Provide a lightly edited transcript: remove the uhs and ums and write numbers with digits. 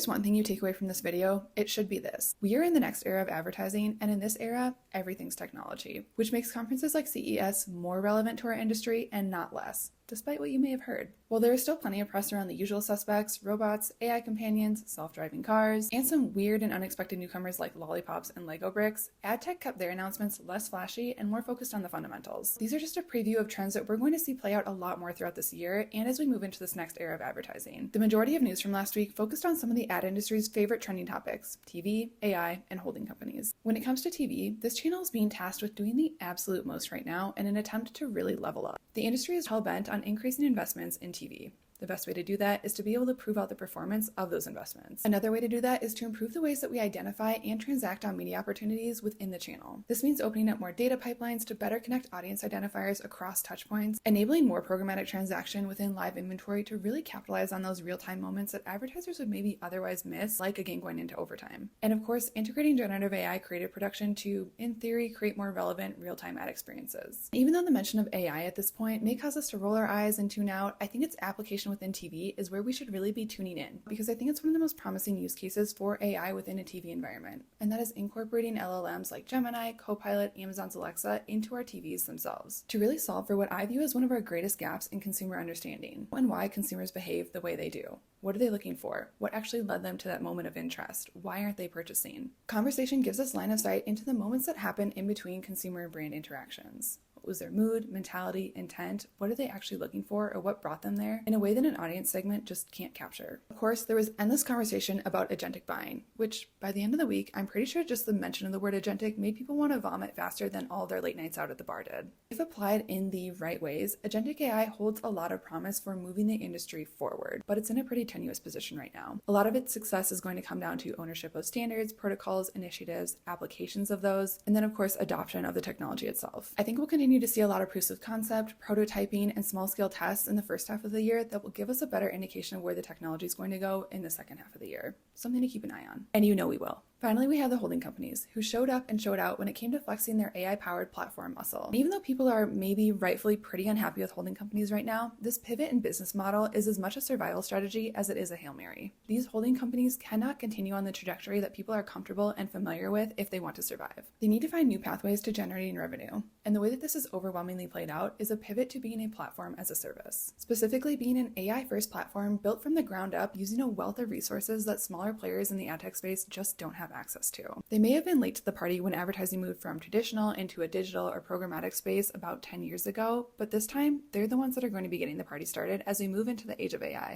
there's one thing you take away from this video, it should be this. We are in the next era of advertising, and in this era, everything's technology, which makes conferences like CES more relevant to our industry and not less, despite what you may have heard. While there is still plenty of press around the usual suspects, robots, AI companions, self-driving cars, and some weird and unexpected newcomers like lollipops and Lego bricks, adtech kept their announcements less flashy and more focused on the fundamentals. These are just a preview of trends that we're going to see play out a lot more throughout this year and as we move into this next era of advertising. The majority of news from last week focused on some of the ad industry's favorite trending topics: TV, AI, and holding companies. When it comes to TV, this channel is being tasked with doing the absolute most right now in an attempt to really level up. The industry is hell-bent on increasing investments in TV. The best way to do that is to be able to prove out the performance of those investments. Another way to do that is to improve the ways that we identify and transact on media opportunities within the channel. This means opening up more data pipelines to better connect audience identifiers across touchpoints, enabling more programmatic transaction within live inventory to really capitalize on those real-time moments that advertisers would maybe otherwise miss, like a game going into overtime. And of course, integrating generative AI creative production to, in theory, create more relevant real-time ad experiences. Even though the mention of AI at this point may cause us to roll our eyes and tune out, I think its application within TV is where we should really be tuning in, because I think it's one of the most promising use cases for AI within a TV environment, and that is incorporating LLMs like Gemini, Copilot, Amazon's Alexa into our TVs themselves to really solve for what I view as one of our greatest gaps in consumer understanding and why consumers behave the way they do. What are they looking for? What actually led them to that moment of interest? Why aren't they purchasing? Conversation gives us line of sight into the moments that happen in between consumer and brand interactions. What was their mood, mentality, intent? What are they actually looking for, or what brought them there, in a way that an audience segment just can't capture? Of course, there was endless conversation about agentic buying, which by the end of the week, I'm pretty sure just the mention of the word agentic made people want to vomit faster than all their late nights out at the bar did. If applied in the right ways, agentic AI holds a lot of promise for moving the industry forward, but it's in a pretty tenuous position right now. A lot of its success is going to come down to ownership of standards, protocols, initiatives, applications of those, and then of course adoption of the technology itself. I think we'll continue to see a lot of proofs of concept, prototyping, and small-scale tests in the first half of the year that will give us a better indication of where the technology is going to go in the second half of the year. Something to keep an eye on. And you know we will. Finally, we have the holding companies, who showed up and showed out when it came to flexing their AI-powered platform muscle. And even though people are maybe rightfully pretty unhappy with holding companies right now, this pivot in business model is as much a survival strategy as it is a Hail Mary. These holding companies cannot continue on the trajectory that people are comfortable and familiar with if they want to survive. They need to find new pathways to generating revenue. And the way that this is overwhelmingly played out is a pivot to being a platform as a service. Specifically being an AI-first platform built from the ground up using a wealth of resources that smaller players in the ad tech space just don't have access to. They may have been late to the party when advertising moved from traditional into a digital or programmatic space about 10 years ago, but this time they're the ones that are going to be getting the party started as we move into the age of AI.